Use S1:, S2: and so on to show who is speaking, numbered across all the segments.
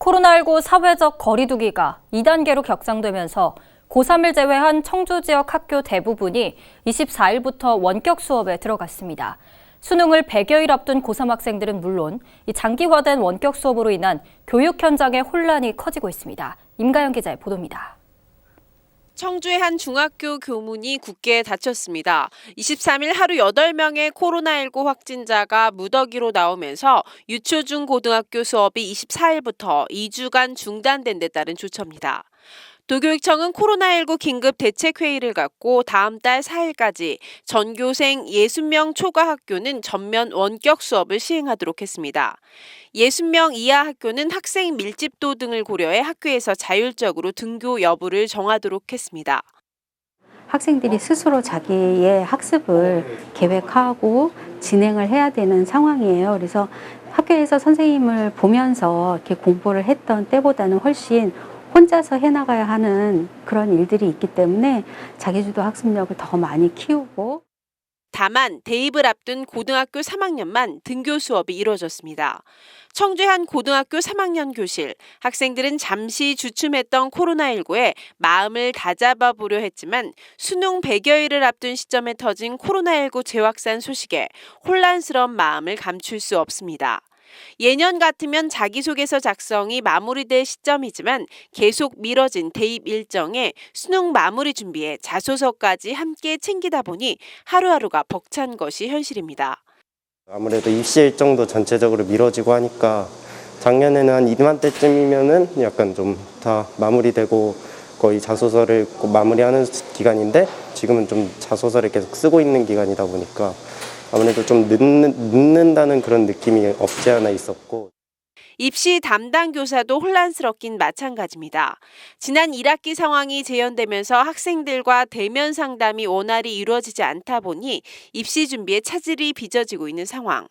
S1: 코로나19 사회적 거리두기가 2단계로 격상되면서 고3을 제외한 청주 지역 학교 대부분이 24일부터 원격 수업에 들어갔습니다. 수능을 100여일 앞둔 고3 학생들은 물론 이 장기화된 원격 수업으로 인한 교육 현장의 혼란이 커지고 있습니다. 임가영 기자의 보도입니다.
S2: 청주의 한 중학교 교문이 굳게 닫혔습니다. 23일 하루 8명의 코로나19 확진자가 무더기로 나오면서 유초 중 고등학교 수업이 24일부터 2주간 중단된 데 따른 조처입니다. 도교육청은 코로나19 긴급 대책회의를 갖고 다음 달 4일까지 전교생 60명 초과 학교는 전면 원격 수업을 시행하도록 했습니다. 60명 이하 학교는 학생 밀집도 등을 고려해 학교에서 자율적으로 등교 여부를 정하도록 했습니다.
S3: 학생들이 스스로 자기의 학습을 계획하고 진행을 해야 되는 상황이에요. 그래서 학교에서 선생님을 보면서 이렇게 공부를 했던 때보다는 훨씬 혼자서 해나가야 하는 그런 일들이 있기 때문에 자기주도 학습력을 더 많이 키우고
S2: 다만 대입을 앞둔 고등학교 3학년만 등교 수업이 이루어졌습니다. 청주의 한 고등학교 3학년 교실, 학생들은 잠시 주춤했던 코로나19에 마음을 다잡아 보려 했지만 수능 100여일을 앞둔 시점에 터진 코로나19 재확산 소식에 혼란스러운 마음을 감출 수 없습니다. 예년 같으면 자기소개서 작성이 마무리될 시점이지만 계속 미뤄진 대입 일정에 수능 마무리 준비에 자소서까지 함께 챙기다 보니 하루하루가 벅찬 것이 현실입니다.
S4: 아무래도 입시 일정도 전체적으로 미뤄지고 하니까 작년에는 한 이맘때쯤이면은 약간 좀 다 마무리되고 거의 자소서를 꼭 마무리하는 기간인데 지금은 좀 자소서를 계속 쓰고 있는 기간이다 보니까 아무래도 좀 늦는다는 그런 느낌이 없지 않아 있었고.
S2: 입시 담당 교사도 혼란스럽긴 마찬가지입니다. 지난 1학기 상황이 재현되면서 학생들과 대면 상담이 원활히 이루어지지 않다 보니 입시 준비에 차질이 빚어지고 있는 상황.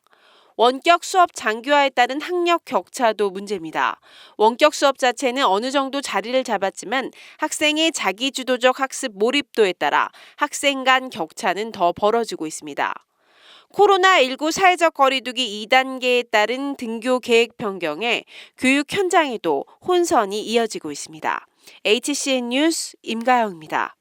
S2: 원격 수업 장기화에 따른 학력 격차도 문제입니다. 원격 수업 자체는 어느 정도 자리를 잡았지만 학생의 자기주도적 학습 몰입도에 따라 학생 간 격차는 더 벌어지고 있습니다. 코로나19 사회적 거리두기 2단계에 따른 등교 계획 변경에 교육 현장에도 혼선이 이어지고 있습니다. HCN 뉴스 임가영입니다.